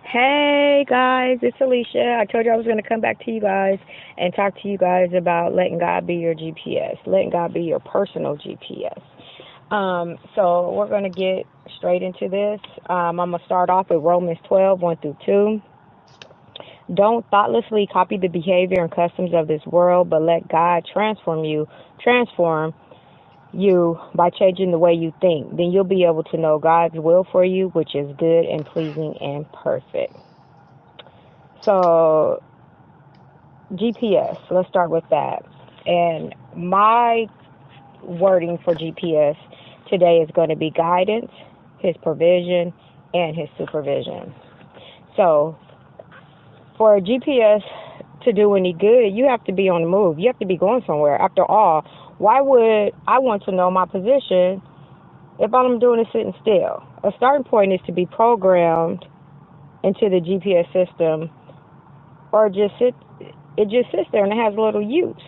Hey guys, it's Alicia. I told you I was going to come back to you guys and talk to you guys about letting God be your GPS, letting God be your personal GPS. So we're going to get straight into this. I'm going to start off with Romans 12, 1 through 2. Don't thoughtlessly copy the behavior and customs of this world, but let God transform you by changing the way you think. Then you'll be able to know God's will for you, which is good and pleasing and perfect. So, GPS, let's start with that. And my wording for GPS today is going to be guidance, His provision, and His supervision. So, for a GPS to do any good, you have to be on the move. You have to be going somewhere. After all, why would I want to know my position if all I'm doing is sitting still? A starting point is to be programmed into the GPS system, or it just sits there and it has little use.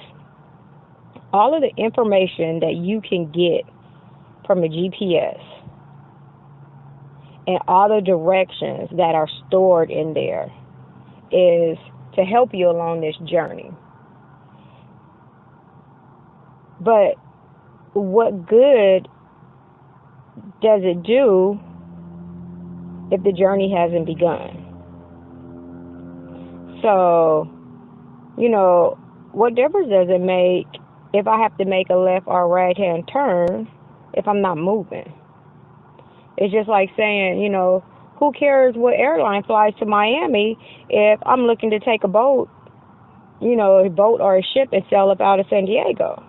All of the information that you can get from a GPS and all the directions that are stored in there is to help you along this journey. But what good does it do if the journey hasn't begun? So, what difference does it make if I have to make a left or right hand turn if I'm not moving? It's just like saying, who cares what airline flies to Miami if I'm looking to take a boat or a ship and sail up out of San Diego?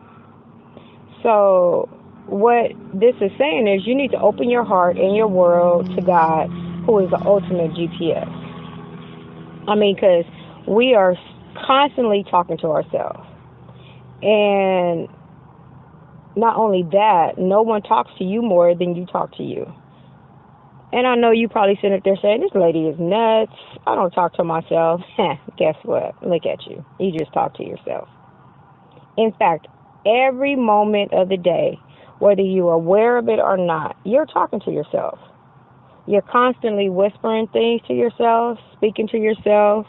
So what this is saying is you need to open your heart and your world to God, who is the ultimate GPS. Because we are constantly talking to ourselves. And not only that, no one talks to you more than you talk to you. And I know you probably sitting up there saying, this lady is nuts. I don't talk to myself. Guess what? Look at you. You just talk to yourself. In fact, every moment of the day, whether you're aware of it or not, you're talking to yourself. You're constantly whispering things to yourself, speaking to yourself,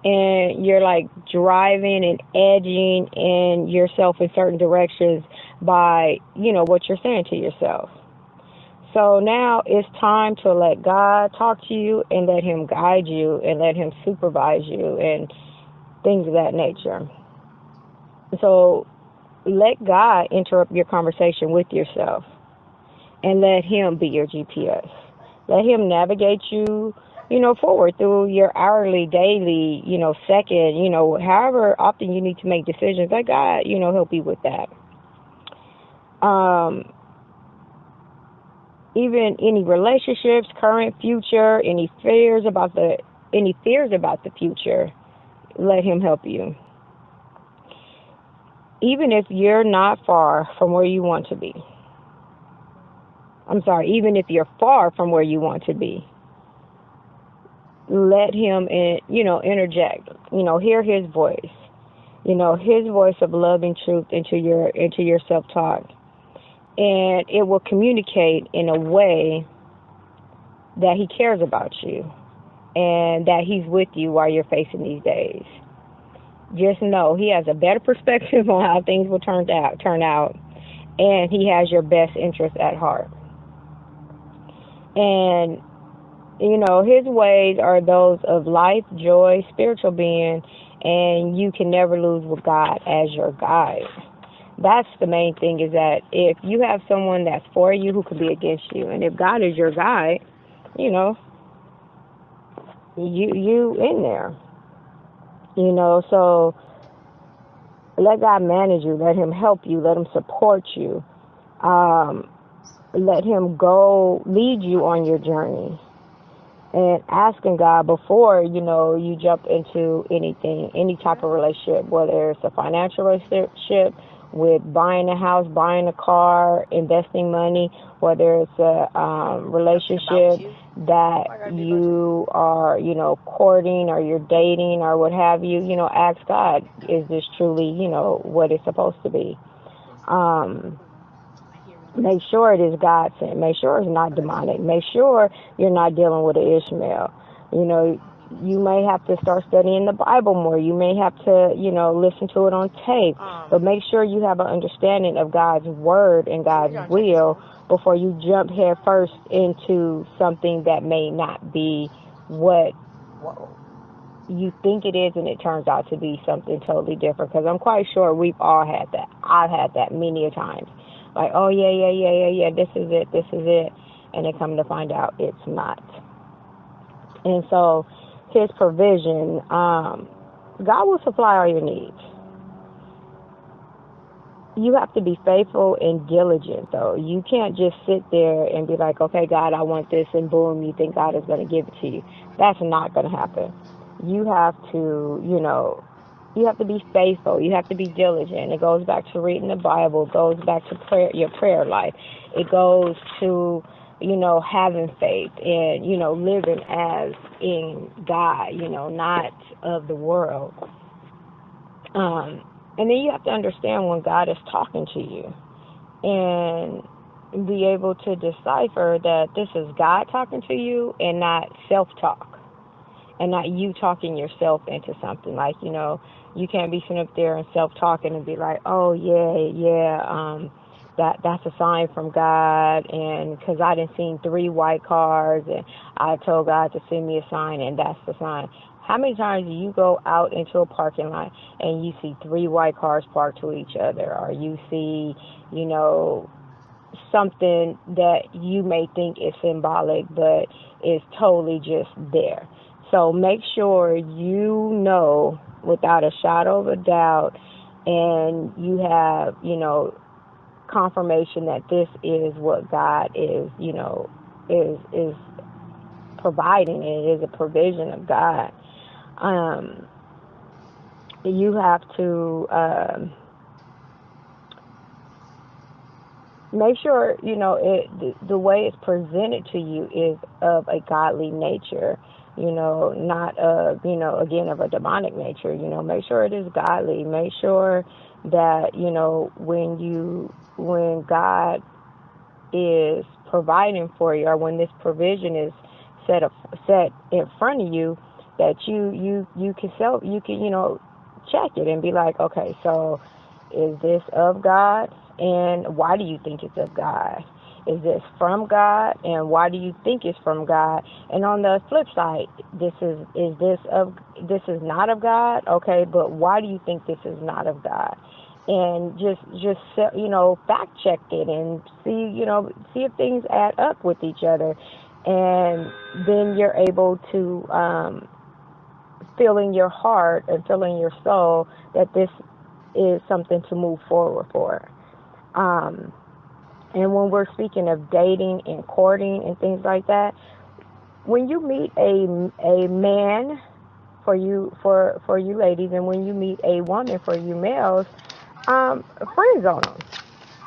and you're like driving and edging in yourself in certain directions by, what you're saying to yourself. So now it's time to let God talk to you and let Him guide you and let Him supervise you and things of that nature. So let God interrupt your conversation with yourself and let Him be your GPS. Let Him navigate you, forward through your hourly, daily, second, however often you need to make decisions. Let God, help you with that. Even any relationships, current, future, any fears about the future, let Him help you. Even if you're not far from where you want to be. Even if you're far from where you want to be. Let Him, interject. Hear His voice. His voice of love and truth into your self-talk. And it will communicate in a way that He cares about you and that He's with you while you're facing these days. Just know He has a better perspective on how things will turn out, and He has your best interest at heart. And, His ways are those of life, joy, spiritual being, and you can never lose with God as your guide. That's the main thing, is that if you have someone that's for you, who could be against you? And if God is your guide, you in there. So let God manage you. Let Him help you. Let Him support you. Let Him lead you on your journey. And asking God before, you jump into anything, any type of relationship, whether it's a financial relationship, with buying a house, buying a car, investing money, whether it's a relationship that you are, courting or you're dating or what have you, ask God, is this truly, what it's supposed to be? Make sure it is God sent. Make sure it's not demonic. Make sure you're not dealing with an Ishmael. You know, you may have to start studying the Bible more. You may have to, listen to it on tape. But make sure you have an understanding of God's word and God's will before you jump head first into something that may not be what you think it is, and it turns out to be something totally different. Because I'm quite sure we've all had that. I've had that many a times. Like, oh yeah, this is it, and then come to find out it's not. And so, His provision, God will supply all your needs. You have to be faithful and diligent, though. You can't just sit there and be like, okay, God, I want this, and boom, you think God is going to give it to you. That's not going to happen. You have to, you have to be faithful. You have to be diligent. It goes back to reading the Bible. It goes back to prayer, your prayer life. It goes to, having faith and, living as in God, not of the world. And then you have to understand when God is talking to you and be able to decipher that this is God talking to you and not self-talk. And not you talking yourself into something. Like, you can't be sitting up there and self-talking and be like, oh, that's a sign from God. And because I done seen 3 white cars and I told God to send me a sign, and that's the sign. How many times do you go out into a parking lot and you see 3 white cars parked to each other? Or you see, something that you may think is symbolic, but is totally just there. So make sure you know without a shadow of a doubt, and you have, confirmation that this is what God is, is providing. It is a provision of God. You have to make sure, the way it's presented to you is of a godly nature. Not again, of a demonic nature. Make sure it is godly. Make sure that, when God is providing for you, or when this provision is set in front of you, that you can check it and be like, okay, so is this of God, and why do you think it's of God? Is this from God, and why do you think it's from God? And on the flip side, this is not of God, okay? But why do you think this is not of God? And just fact check it and see if things add up with each other, and then you're able to feel in your heart and feel in your soul that this is something to move forward for. And when we're speaking of dating and courting and things like that, when you meet a man for you ladies, and when you meet a woman for you males, friend zone them.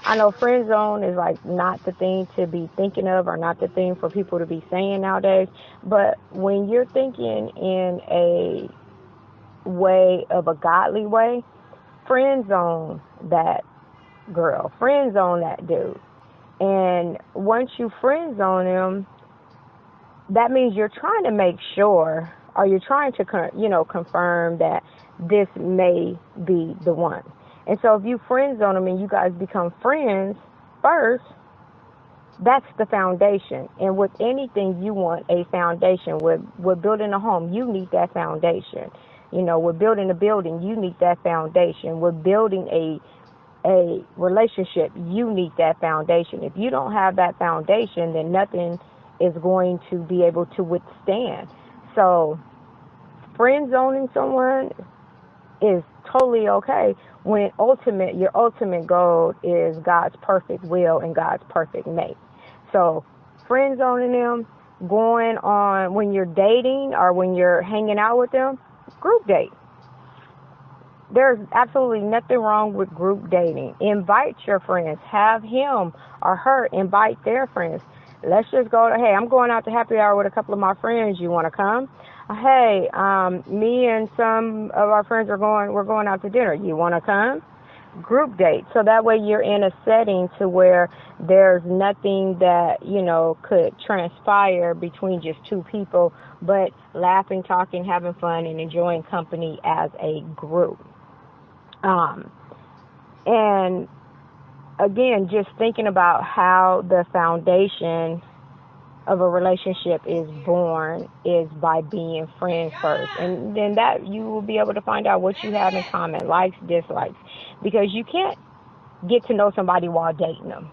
I know friend zone is like not the thing to be thinking of, or not the thing for people to be saying nowadays. But when you're thinking in a way of a godly way, friend zone that girl, friend zone that dude. And once you friend zone him, that means you're trying to make sure, or you're trying to confirm that this may be the one. And so if you friend zone him and you guys become friends first, that's the foundation. And with anything, you want a foundation. With building a home, you need that foundation. With building a building, you need that foundation. With building a relationship, you need that foundation. If you don't have that foundation, then nothing is going to be able to withstand. So friend zoning someone is totally okay when your ultimate goal is God's perfect will and God's perfect mate. So friend zoning them, going on when you're dating or when you're hanging out with them, group date. There's absolutely nothing wrong with group dating. Invite your friends. Have him or her invite their friends. Let's just go hey, I'm going out to happy hour with a couple of my friends. You want to come? Hey, me and some of our friends we're going out to dinner. You want to come? group date. So that way you're in a setting to where there's nothing that, could transpire between just two people, but laughing, talking, having fun, and enjoying company as a group. And again, just thinking about how the foundation of a relationship is born is by being friends first, and then that you will be able to find out what you have in common, likes, dislikes, because you can't get to know somebody while dating them,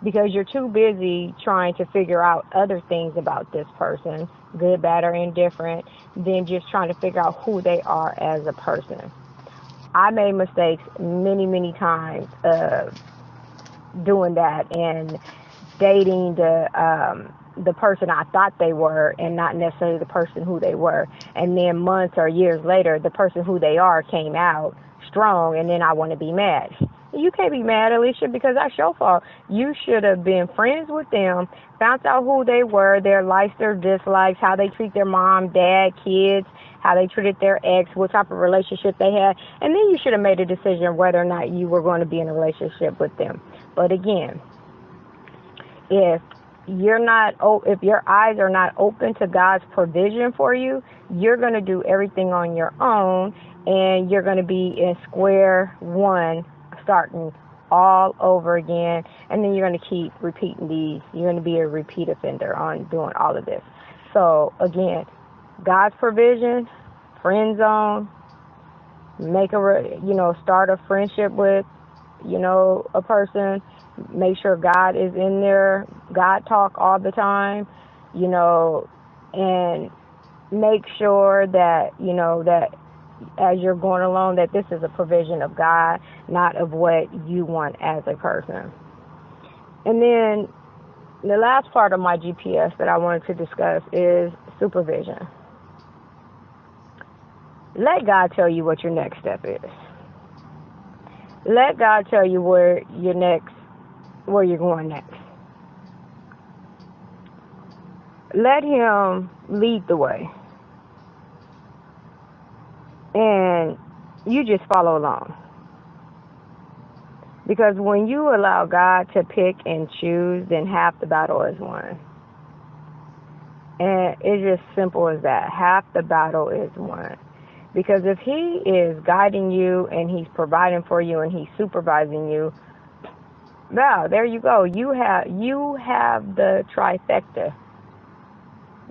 because you're too busy trying to figure out other things about this person, good, bad, or indifferent, than just trying to figure out who they are as a person. I made mistakes many times of doing that and dating the person I thought they were and not necessarily the person who they were. And then months or years later, the person who they are came out strong, and then I want to be mad. You can't be mad, Alicia, because that's your fault. You should have been friends with them, found out who they were, their likes, their dislikes, how they treat their mom, dad, kids, how they treated their ex, what type of relationship they had, and then you should have made a decision whether or not you were going to be in a relationship with them. But again, if your eyes are not open to God's provision for you, you're going to do everything on your own, and you're going to be in square one, starting all over again, and then you're going to keep repeating these. You're going to be a repeat offender on doing all of this. So again, God's provision, friend zone, start a friendship with, a person. Make sure God is in there. God talk all the time, and make sure that, that as you're going along, that this is a provision of God, not of what you want as a person. And then the last part of my GPS that I wanted to discuss is supervision. Let God tell you what your next step is. Let God tell you where you're going next. Let Him lead the way. And you just follow along. Because when you allow God to pick and choose, then half the battle is won. And it's just simple as that. Half the battle is won. Because if He is guiding you and He's providing for you and He's supervising you, now there you go. You have the trifecta.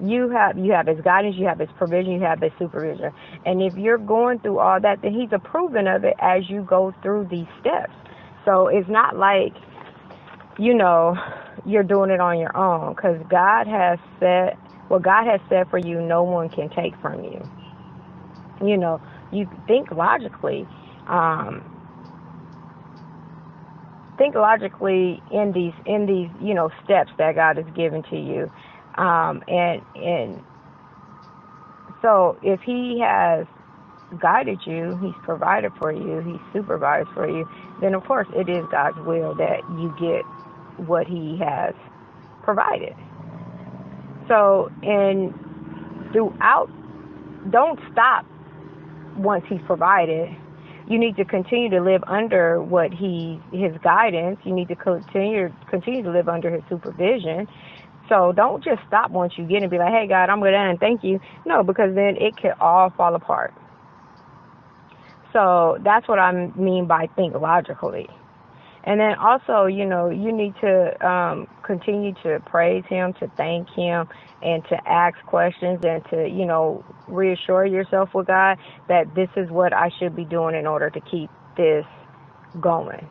You have His guidance, you have His provision, you have His supervision. And if you're going through all that, then He's approving of it as you go through these steps. So it's not like, you're doing it on your own, because God has said, what God has said for you, no one can take from you. You think logically. In these steps that God has given to you, and so if He has guided you, He's provided for you, He's supervised for you, then of course it is God's will that you get what He has provided. So, and throughout, don't stop once He's provided. You need to continue to live under His guidance. You need to continue to live under His supervision. So don't just stop once you get it and be like, hey, God, I'm good and thank you. No, because then it could all fall apart. So that's what I mean by think logically. And then also, you need to continue to praise Him, to thank Him, and to ask questions, and to, reassure yourself with God that this is what I should be doing in order to keep this going.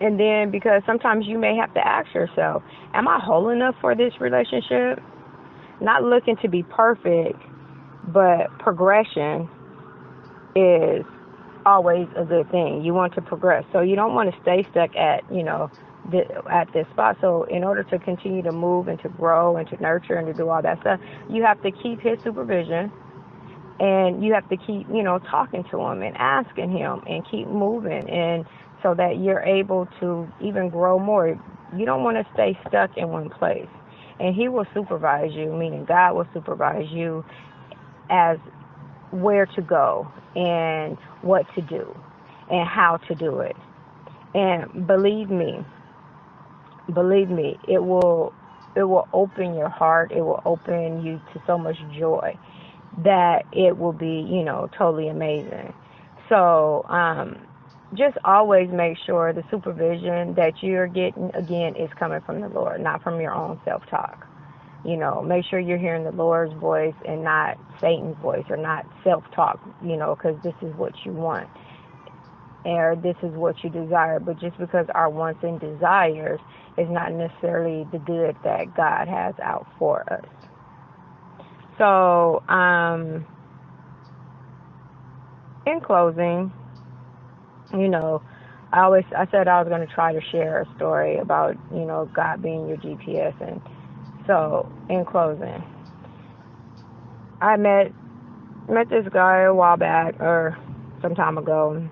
And then, because sometimes you may have to ask yourself, am I whole enough for this relationship? Not looking to be perfect, but progression is always a good thing. You want to progress. So you don't want to stay stuck at, at this spot. So in order to continue to move and to grow and to nurture and to do all that stuff, you have to keep His supervision, and you have to keep, talking to Him and asking Him and keep moving, and so that you're able to even grow more. You don't want to stay stuck in one place. And He will supervise you, meaning God will supervise you as where to go and what to do and how to do it. And believe me, it will open your heart. It will open you to so much joy that it will be, totally amazing. So, just always make sure the supervision that you're getting, again, is coming from the Lord, not from your own self-talk. Make sure you're hearing the Lord's voice and not Satan's voice, or not self-talk, because this is what you want, or this is what you desire. But just because our wants and desires is not necessarily the good that God has out for us. So, in closing, I said I was going to try to share a story about, God being your GPS. And so, in closing, I met this guy a while back, or some time ago.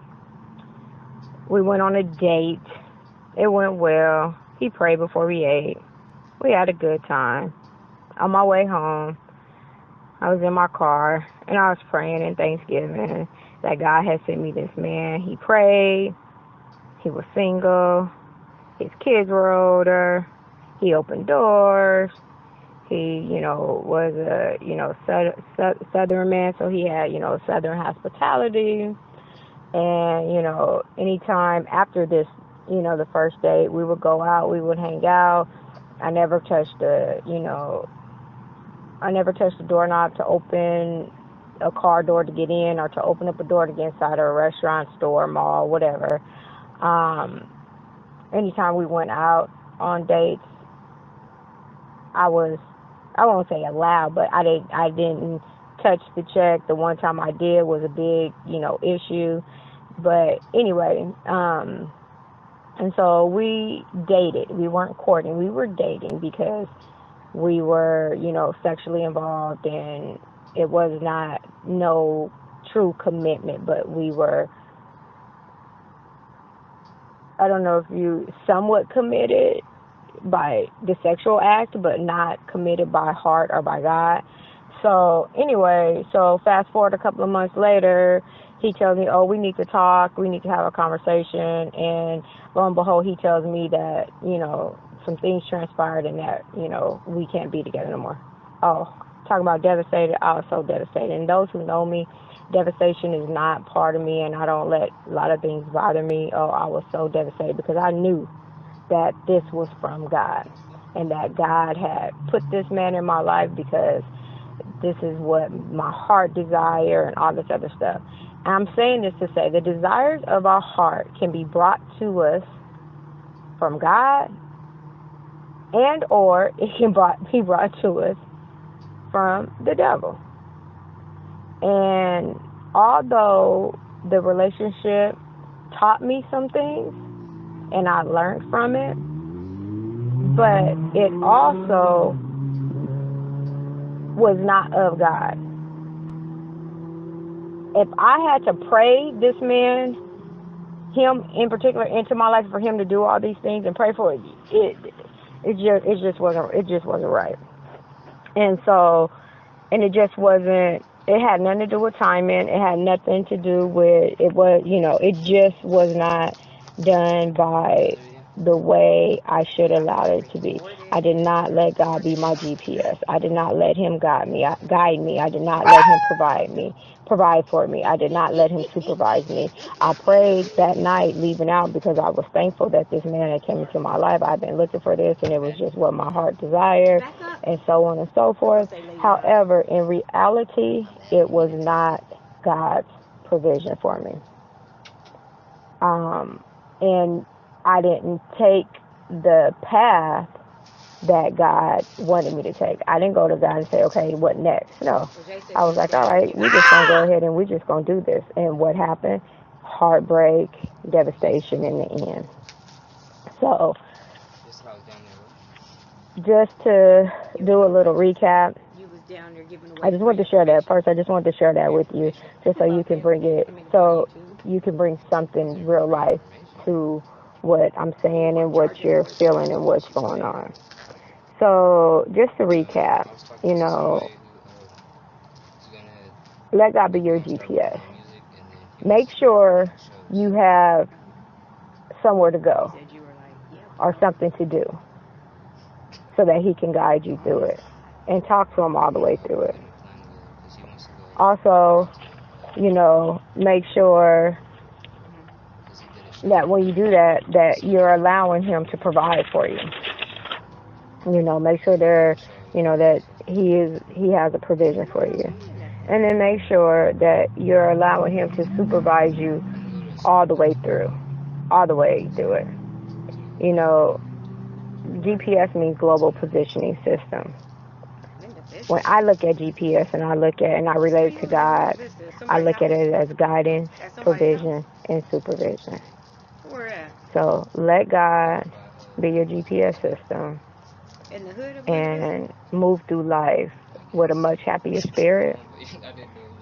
We went on a date. It went well. He prayed before we ate. We had a good time. On my way home, I was in my car, and I was praying in Thanksgiving that God had sent me this man. He prayed. He was single. His kids were older. He opened doors. He, was a, Southern man, so he had, Southern hospitality. And, anytime after this, the first date, we would go out, we would hang out. I never touched the doorknob to open a car door to get in, or to open up a door to get inside of a restaurant, store, mall, whatever. Anytime we went out on dates, I won't say allowed, but I didn't touch the check. The one time I did was a big, issue. But anyway, and so we dated. We weren't courting. We were dating because we were, sexually involved, and it was not no true commitment, but we were, I don't know if you somewhat committed by the sexual act, but not committed by heart or by God. So anyway, fast forward a couple of months later, he tells me, oh, we need to talk, we need to have a conversation, and lo and behold, he tells me that, some things transpired and that, we can't be together no more. Oh, talking about devastated, I was so devastated. And those who know me, devastation is not part of me, and I don't let a lot of things bother me. Oh, I was so devastated because I knew that this was from God, and that God had put this man in my life because this is what my heart desire and all this other stuff. I'm saying this to say the desires of our heart can be brought to us from God, and or it can be brought to us from the devil. And although the relationship taught me some things and I learned from it, but it also was not of God. If I had to pray this man, him in particular, into my life, for him to do all these things and pray for it, it just wasn't right. And so, and it just wasn't. It had nothing to do with timing. It had nothing to do with it. It just was not done by the way I should allow it to be. I did not let God be my GPS. I did not let him guide me. I did not let him provide for me. I did not let him supervise me. I prayed that night leaving out because I was thankful that this man had come into my life. I've been looking for this, and it was just what my heart desired, and so on and so forth. However, in reality, it was not God's provision for me. And I didn't take the path that God wanted me to take. I didn't go to God and say, okay, what next? No. I was like, all right, we're just going to go ahead and we're just going to do this. And what happened? Heartbreak, devastation in the end. So, just to do a little recap, I just wanted to share that. First, I just wanted to share that with you, just so you can bring something real life to what I'm saying and what you're feeling and what's going on. So, just to recap, Let God be your GPS. Make sure you have somewhere to go or something to do so that He can guide you through it, and talk to Him all the way through it. Also, make sure that when you do that, that you're allowing Him to provide for you. Make sure that He has a provision for you. And then make sure that you're allowing Him to supervise you all the way through it. GPS means Global Positioning System. When I look at GPS and I relate it to God, I look at it as guidance, provision, and supervision. So let God be your GPS system and move through life with a much happier spirit,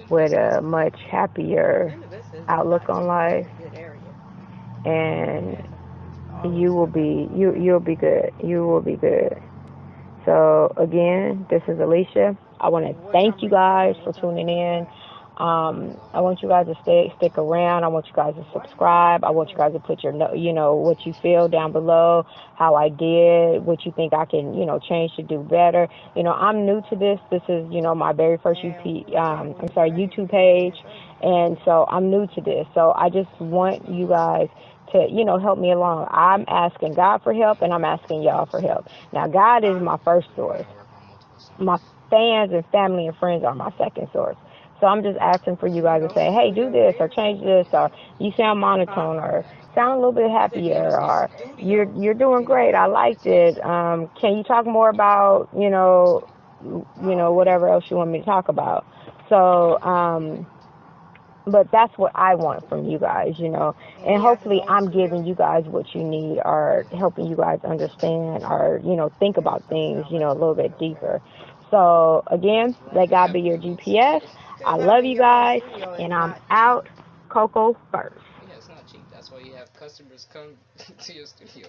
with a much happier outlook on life, and you'll be good. You will be good. So again, this is Alicia. I want to thank you guys for tuning in. I want you guys to stick around. I want you guys to subscribe. I want you guys to put your, what you feel down below, how I did, what you think I can, change to do better. I'm new to this. This is, my very first YouTube page. And so I'm new to this. So I just want you guys to, help me along. I'm asking God for help, and I'm asking y'all for help. Now, God is my first source. My fans and family and friends are my second source. So I'm just asking for you guys to say, hey, do this or change this, or you sound monotone, or sound a little bit happier, or you're doing great. I liked it. Can you talk more about, whatever else you want me to talk about? So, but that's what I want from you guys, and hopefully I'm giving you guys what you need, or helping you guys understand, or, think about things, a little bit deeper. So again, let God be your GPS. I love you guys, and I'm out. Coco first. Yeah, it's not cheap. That's why you have customers come to your studio.